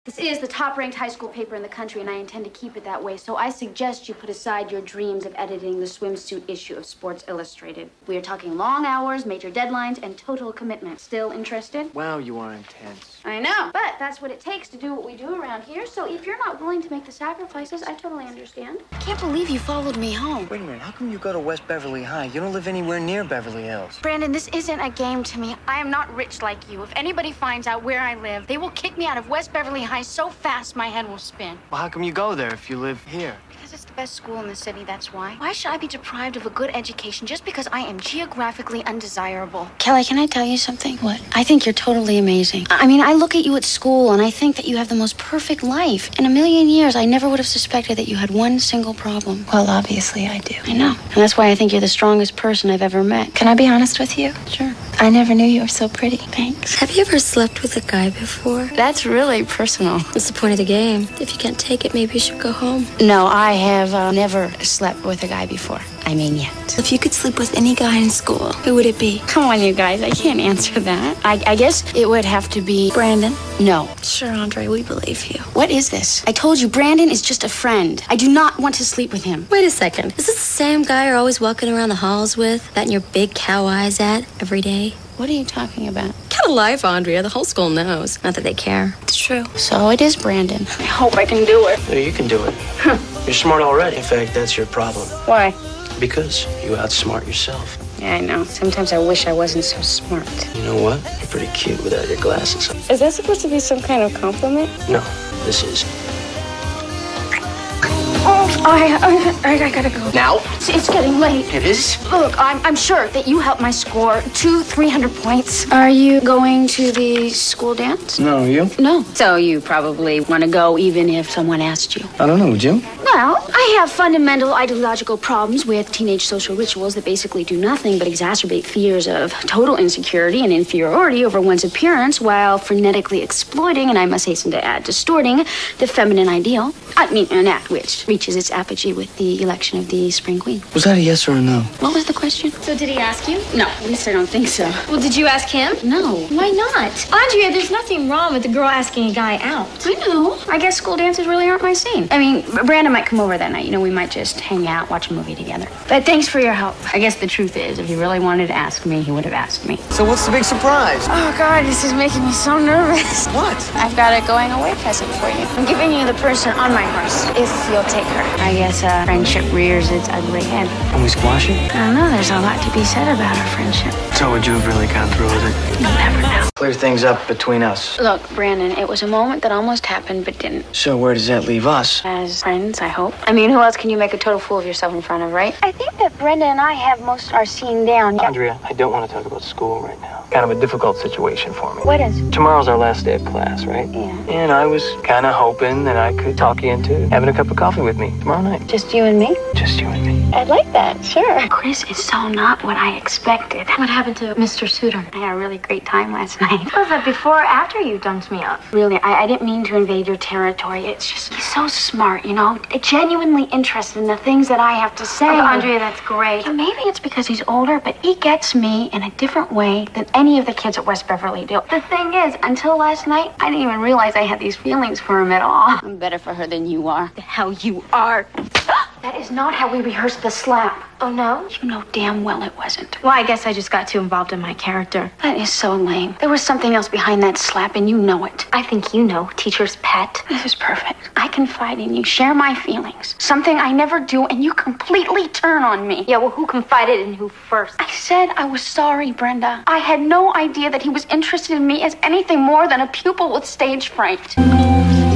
This is the top-ranked high school paper in the country, and I intend to keep it that way, so I suggest you put aside your dreams of editing the swimsuit issue of Sports Illustrated. We are talking long hours, major deadlines, and total commitment. Still interested? Wow, you are intense. I know, but that's what it takes to do what we do around here, so if you're not willing to make the sacrifices, I totally understand. I can't believe you followed me home. Wait a minute, how come you go to West Beverly High? You don't live anywhere near Beverly Hills. Brandon, this isn't a game to me. I am not rich like you. If anybody finds out where I live, they will kick me out of West Beverly High so fast my head will spin. Well, how come you go there if you live here? Because it's the best school in the city, that's why. Why should I be deprived of a good education just because I am geographically undesirable? Kelly, can I tell you something? What? I think you're totally amazing. I mean, I look at you at school and I think that you have the most perfect life. In a million years, I never would have suspected that you had one single problem. Well, obviously I do. I know. And that's why I think you're the strongest person I've ever met. Can I be honest with you? Sure. I never knew you were so pretty. Thanks. Have you ever slept with a guy before? That's really personal. What's the point of the game? If you can't take it, maybe you should go home. No, I have never slept with a guy before. I mean, yet. If you could sleep with any guy in school, who would it be? Come on, you guys. I can't answer that. I guess it would have to be Brandon? No. Sure, Andre, we believe you. What is this? I told you, Brandon is just a friend. I do not want to sleep with him. Wait a second. Is this the same guy you're always walking around the halls with? Batting your big cow eyes at every day? What are you talking about? Get a life, Andrea. The whole school knows. Not that they care. It's true. So it is Brandon. I hope I can do it. No, you can do it. You're smart already. In fact, that's your problem. Why? Because you outsmart yourself. Yeah, I know. Sometimes I wish I wasn't so smart. You know what? You're pretty cute without your glasses. Is that supposed to be some kind of compliment? No, this is. I gotta go. Now? It's getting late. It is? Look, I'm sure that you helped my score 300 points. Are you going to the school dance? No, you? No. So you probably want to go even if someone asked you. I don't know, would you? Well, I have fundamental ideological problems with teenage social rituals that basically do nothing but exacerbate fears of total insecurity and inferiority over one's appearance while frenetically exploiting, and I must hasten to add, distorting the feminine ideal. I mean, an act which reaches its apogee with the election of the Spring Queen. Was that a yes or a no? What was the question? So did he ask you? No, at least I don't think so. Well, did you ask him? No. Why not? Andrea, there's nothing wrong with the girl asking a guy out. I know. I guess school dances really aren't my scene. I mean, Brandon might come over that night. You know, we might just hang out, watch a movie together. But thanks for your help. I guess the truth is, if he really wanted to ask me, he would have asked me. So what's the big surprise? Oh, God, this is making me so nervous. What? I've got a going-away present for you. I'm giving you the person on my horse, if you'll take her. I guess friendship rears its ugly head. Can we squash it? I don't know. There's a lot to be said about our friendship. So would you have really gone through with it? You'll never know. Clear things up between us. Look, Brandon, it was a moment that almost happened but didn't. So where does that leave us? As friends, I hope. I mean, who else can you make a total fool of yourself in front of, right? I think that Brenda and I have most our scene down. Andrea, I don't want to talk about school right now. Kind of a difficult situation for me. What is? Tomorrow's our last day of class, right? Yeah. And I was kind of hoping that I could talk you into having a cup of coffee with me tomorrow night. Just you and me? Just you and me. I'd like that, sure. Chris is so not what I expected. What happened to Mr. Suitor? I had a really great time last night. Was that before or after you dunked me up? Really, I didn't mean to invade your territory. It's just, he's so smart, you know? Genuinely interested in the things that I have to say. Oh, Andrea, that's great. Yeah, maybe it's because he's older, but he gets me in a different way than any of the kids at West Beverly do. The thing is, until last night, I didn't even realize I had these feelings for him at all. I'm better for her than you are. The hell you are. That is not how we rehearsed the slap. Oh, no? You know damn well it wasn't. Well, I guess I just got too involved in my character. That is so lame. There was something else behind that slap, and you know it. I think you know, teacher's pet. This is perfect. I confide in you, share my feelings. Something I never do, and you completely turn on me. Yeah, well, who confided in who first? I said I was sorry, Brenda. I had no idea that he was interested in me as anything more than a pupil with stage fright.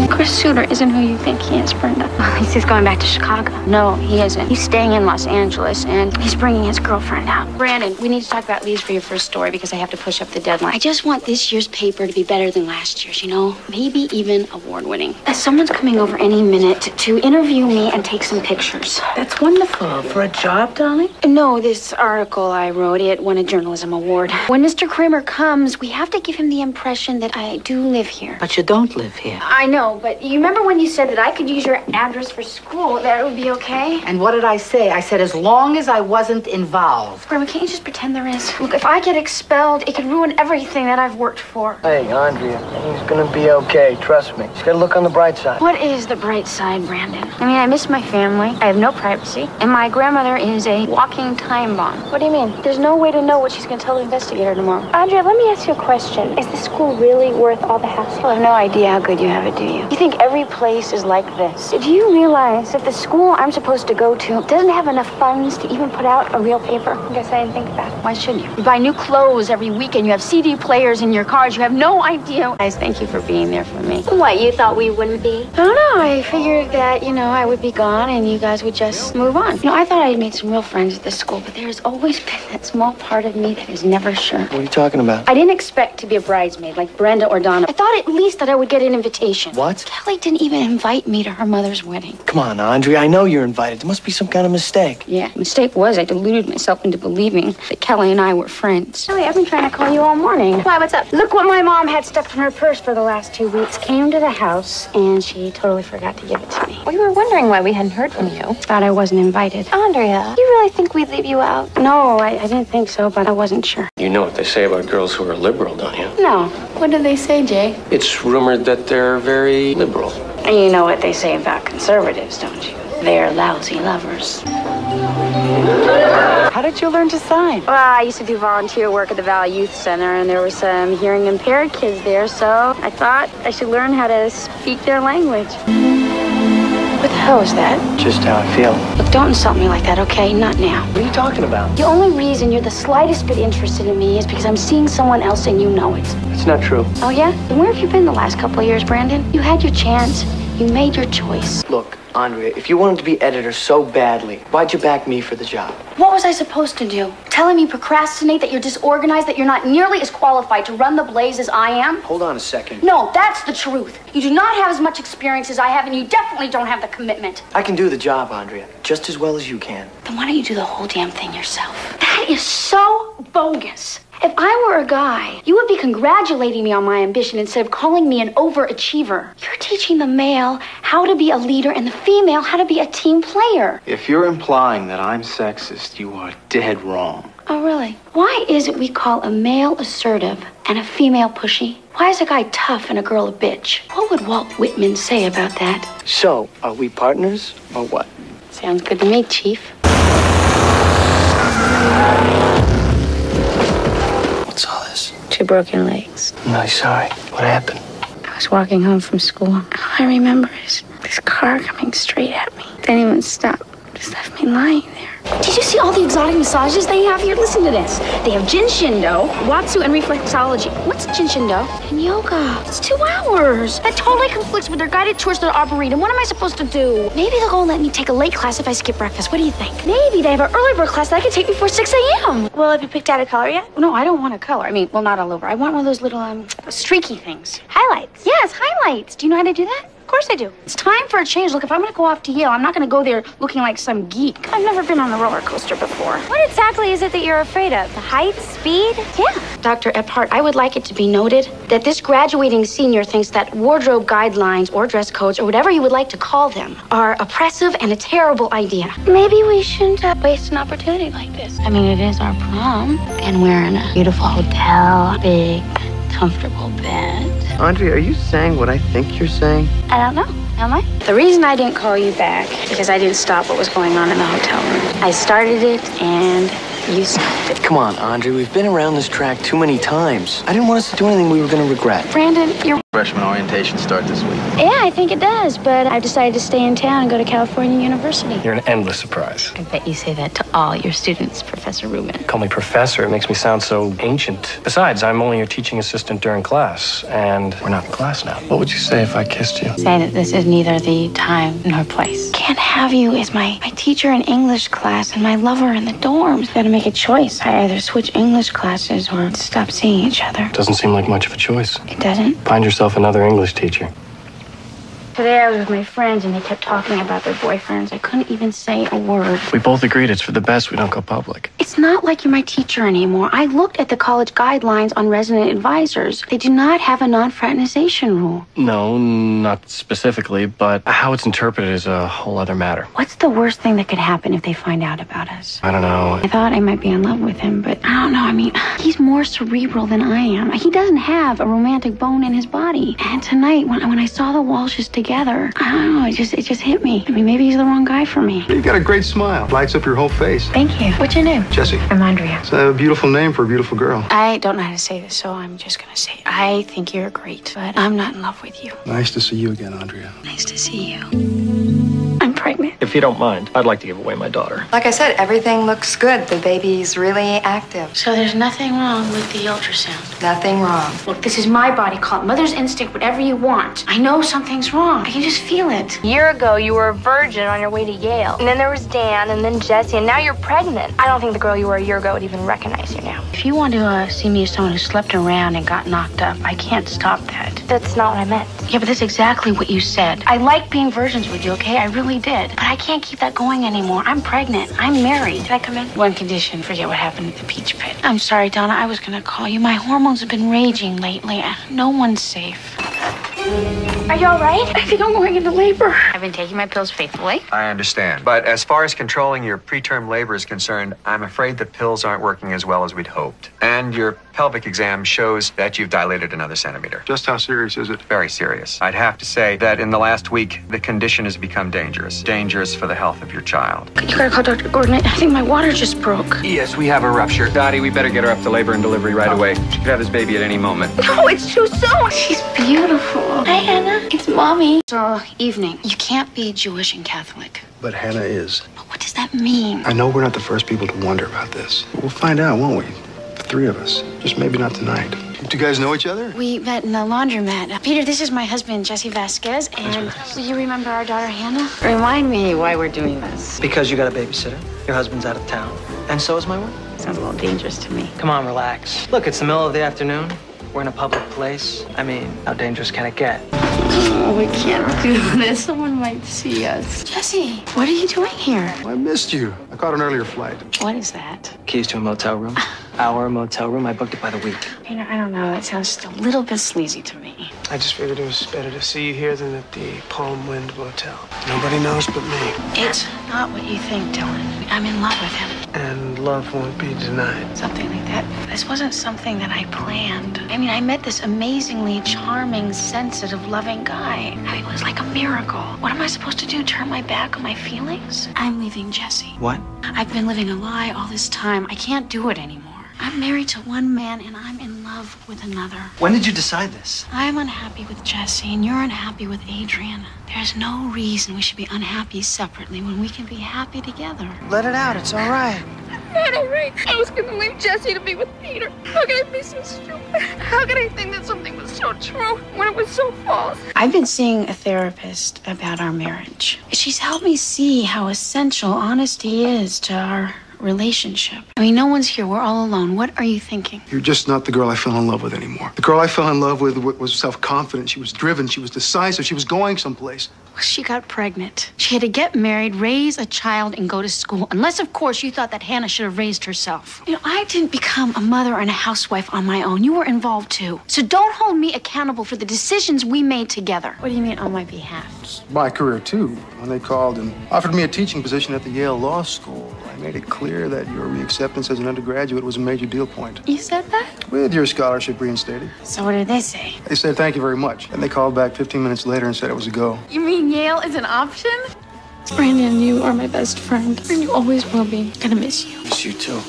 Chris Suitor isn't who you think he is, Brenda. At least he's going back to Chicago. No, he isn't. He's staying in Los Angeles, and he's bringing his girlfriend out. Brandon, we need to talk about leads for your first story because I have to push up the deadline. I just want this year's paper to be better than last year's, you know? Maybe even award-winning. Someone's coming over any minute to interview me and take some pictures. That's wonderful. For a job, darling? No, this article I wrote, it won a journalism award. When Mr. Kramer comes, we have to give him the impression that I do live here. But you don't live here. I know, but you remember when you said that I could use your address for school, that it would be okay? And what did I say? I said as long long as I wasn't involved. Grandma, can't you just pretend there is? Look, if I get expelled, it could ruin everything that I've worked for. Hey, Andrea, he's gonna be okay. Trust me. Just gotta look on the bright side. What is the bright side, Brandon? I mean, I miss my family. I have no privacy. And my grandmother is a walking time bomb. What do you mean? There's no way to know what she's going to tell the investigator tomorrow. Andrea, let me ask you a question. Is this school really worth all the hassle? I have no idea how good you have it, do you? You think every place is like this? Do you realize that the school I'm supposed to go to doesn't have enough funds to even put out a real paper? I guess I didn't think of that. Why shouldn't you? You buy new clothes every weekend. You have CD players in your cars. You have no idea. Guys, thank you for being there for me. What, you thought we wouldn't be? I don't know. I figured that, I would be gone and you guys would just move on. I thought I had made some real friends at this school, but there's always been that small part of me that is never sure. What are you talking about? I didn't expect to be a bridesmaid like Brenda or Donna. I thought at least that I would get an invitation. What? Kelly didn't even invite me to her mother's wedding. Come on, Andrea. I know you're invited. There must be some kind of mistake. Yeah, the mistake was I deluded myself into believing that Kelly and I were friends. Kelly, I've been trying to call you all morning. Why, what's up? Look what my mom had stuffed in her purse for the last 2 weeks. Came to the house, and she totally forgot to give it to me. We were wondering why we hadn't heard from you. Thought I wasn't invited. Andrea, you really think we'd leave you out? No, I didn't think so, but I wasn't sure. You know what they say about girls who are liberal, don't you? No. What do they say, Jay? It's rumored that they're very liberal. And you know what they say about conservatives, don't you? They're lousy lovers. How did you learn to sign? Well, I used to do volunteer work at the Valley Youth Center, and there were some hearing impaired kids there, so I thought I should learn how to speak their language. What the hell is that? Just how I feel. Look, don't insult me like that, okay? Not now. What are you talking about? The only reason you're the slightest bit interested in me is because I'm seeing someone else and you know it. It's not true. Oh, yeah? Then where have you been the last couple of years, Brandon? You had your chance. You made your choice. Look, Andrea, if you wanted to be editor so badly, why'd you back me for the job? What was I supposed to do? Telling me you procrastinate, that you're disorganized, that you're not nearly as qualified to run the blaze as I am? Hold on a second. No, that's the truth. You do not have as much experience as I have, and you definitely don't have the commitment. I can do the job, Andrea, just as well as you can. Then why don't you do the whole damn thing yourself? That is so bogus. If I were a guy, you would be congratulating me on my ambition instead of calling me an overachiever. You're teaching the male how to be a leader and the female how to be a team player. If you're implying that I'm sexist, you are dead wrong. Oh, really? Why is it we call a male assertive and a female pushy? Why is a guy tough and a girl a bitch? What would Walt Whitman say about that? So, are we partners or what? Sounds good to me, Chief. What's all this? 2 broken legs. I'm really sorry. What happened? I was walking home from school. All I remember is this car coming straight at me. Didn't even stop. Just left me lying there. Did you see all the exotic massages they have here? Listen to this. They have Jin Shindo, Watsu, and reflexology. What's Jin Shindo? And yoga. It's 2 hours. That totally conflicts with their guided tours to the Arboretum. What am I supposed to do? Maybe they'll go and let me take a late class if I skip breakfast. What do you think? Maybe they have an early bird class that I can take before 6 a.m. Well, have you picked out a color yet? No, I don't want a color. I mean, well, not all over. I want one of those little, streaky things. Highlights. Yes, highlights. Do you know how to do that? Of course I do. It's time for a change. Look, if I'm going to go off to Yale, I'm not going to go there looking like some geek. I've never been on a roller coaster before. What exactly is it that you're afraid of? The height, speed? Yeah. Dr. Ephardt, I would like it to be noted that this graduating senior thinks that wardrobe guidelines or dress codes or whatever you would like to call them are oppressive and a terrible idea. Maybe we shouldn't waste an opportunity like this. I mean, it is our prom, and we're in a beautiful hotel, big, comfortable bed. Andrea, are you saying what I think you're saying? I don't know. Am I? The reason I didn't call you back because I didn't stop what was going on in the hotel room. I started it and you stopped it. Come on, Andrea. We've been around this track too many times. I didn't want us to do anything we were going to regret. Brandon, you're... Freshman orientation start this week. Yeah, I think it does, but I've decided to stay in town and go to California University. You're an endless surprise. I bet you say that to all your students, Professor Rubin. Call me professor. It makes me sound so ancient. Besides, I'm only your teaching assistant during class, and we're not in class now. What would you say if I kissed you? Say that this is neither the time nor place. Can't have you as my teacher in English class and my lover in the dorms. Gotta make a choice. I either switch English classes or stop seeing each other. Doesn't seem like much of a choice. It doesn't? Find yourself another English teacher. Today I was with my friends and they kept talking about their boyfriends. I couldn't even say a word. We both agreed it's for the best we don't go public. It's not like you're my teacher anymore. I looked at the college guidelines on resident advisors. They do not have a non-fraternization rule. No, not specifically, but how it's interpreted is a whole other matter. What's the worst thing that could happen if they find out about us? I don't know. I thought I might be in love with him, but I don't know. I mean, he's more cerebral than I am. He doesn't have a romantic bone in his body. And tonight, when I saw the Walshes together, I don't know, it just hit me. I mean, maybe he's the wrong guy for me. You've got a great smile. Lights up your whole face. Thank you. What's your name? Jesse. I'm Andrea. It's a beautiful name for a beautiful girl. I don't know how to say this, so I'm just gonna say it. I think you're great, but I'm not in love with you. Nice to see you again, Andrea. Nice to see you. I'm pregnant. If you don't mind, I'd like to give away my daughter. Like I said, everything looks good. The baby's really active. So there's nothing wrong with the ultrasound? Nothing wrong. Look, this is my body. Call it mother's instinct, whatever you want. I know something's wrong. I can just feel it. A year ago, you were a virgin on your way to Yale. And then there was Dan, and then Jesse, and now you're pregnant. I don't think the girl you were a year ago would even recognize you now. If you want to see me as someone who slept around and got knocked up, I can't stop that. That's not what I meant. Yeah, but that's exactly what you said. I like being virgins with you, okay? I really did. But I can't keep that going anymore. I'm pregnant. I'm married. Can I come in? One condition. Forget what happened at the Peach Pit. I'm sorry, Donna. I was going to call you. My hormones have been raging lately. No one's safe. Are you all right? I think I'm going into labor. I've been taking my pills faithfully. I understand. But as far as controlling your preterm labor is concerned, I'm afraid the pills aren't working as well as we'd hoped. And your pelvic exam shows that you've dilated another centimeter. Just how serious is it? Very serious. I'd have to say that in the last week, the condition has become dangerous. Dangerous for the health of your child. You gotta call Dr. Gordon. I think my water just broke. Yes, we have a rupture. Dottie, we better get her up to labor and delivery right away. She could have this baby at any moment. No, it's too soon. She's beautiful. Hi, Hannah. It's Mommy. So, evening. You can't be Jewish and Catholic. But Hannah is. But what does that mean? I know we're not the first people to wonder about this. We'll find out, won't we? The three of us. Just maybe not tonight. Do you guys know each other? We met in the laundromat. Peter, this is my husband, Jesse Vasquez, and do you remember our daughter, Hannah? Remind me why we're doing this. Because you got a babysitter. Your husband's out of town. And so is my wife. Sounds a little dangerous to me. Come on, relax. Look, it's the middle of the afternoon. We're in a public place. I mean, how dangerous can it get? Oh, we can't do this. Someone might see us. Jesse, what are you doing here? I missed you. I caught an earlier flight. What is that? Keys to a motel room. Our motel room. I booked it by the week. You know, I don't know. That sounds just a little bit sleazy to me. I just figured it was better to see you here than at the Palm Wind Motel. Nobody knows but me. It's not what you think, Dylan. I'm in love with him. And love won't be denied. Something like that. This wasn't something that I planned. I mean, I met this amazingly charming, sensitive, loving guy. I mean, it was like a miracle. What am I supposed to do? Turn my back on my feelings? I'm leaving Jesse. What? I've been living a lie all this time. I can't do it anymore. I'm married to one man and I'm in love with another. When did you decide this? I'm unhappy with Jesse and you're unhappy with Adrian. There's no reason we should be unhappy separately when we can be happy together. Let it out. It's all right. Not all right. I was gonna leave Jesse to be with Peter. How could I be so stupid? How could I think that something was so true when it was so false? I've been seeing a therapist about our marriage. She's helped me see how essential honesty is to our relationship. I mean, no one's here. We're all alone. What are you thinking? You're just not the girl I fell in love with anymore. The girl I fell in love with was self-confident. She was driven. She was decisive. She was going someplace. Well, she got pregnant. She had to get married, raise a child, and go to school. Unless, of course, you thought that Hannah should have raised herself. You know, I didn't become a mother and a housewife on my own. You were involved, too. So don't hold me accountable for the decisions we made together. What do you mean on my behalf? My career, too. When they called and offered me a teaching position at the Yale Law School, I made it clear that your reacceptance as an undergraduate was a major deal point. You said that? With your scholarship reinstated. So what did they say? They said thank you very much. And they called back 15 minutes later and said it was a go. You mean Yale is an option? Brandon, you are my best friend. And you always will be. I'm gonna miss you. Miss you, too.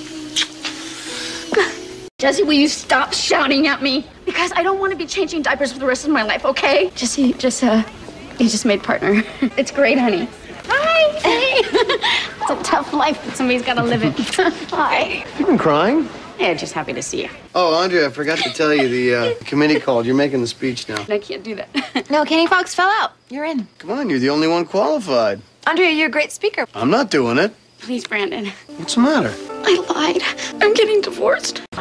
Jesse, will you stop shouting at me? Because I don't want to be changing diapers for the rest of my life, okay? Jesse, you just made partner. It's great, honey. Hi. Hey. It's a tough life, but somebody's got to live it. Hi. You've been crying? Yeah, just happy to see you. Oh, Andrea, I forgot to tell you, the committee called. You're making the speech now. I can't do that. No, Kenny Fox fell out. You're in. Come on, you're the only one qualified. Andrea, you're a great speaker. I'm not doing it. Please, Brandon. What's the matter? I lied. I'm getting divorced.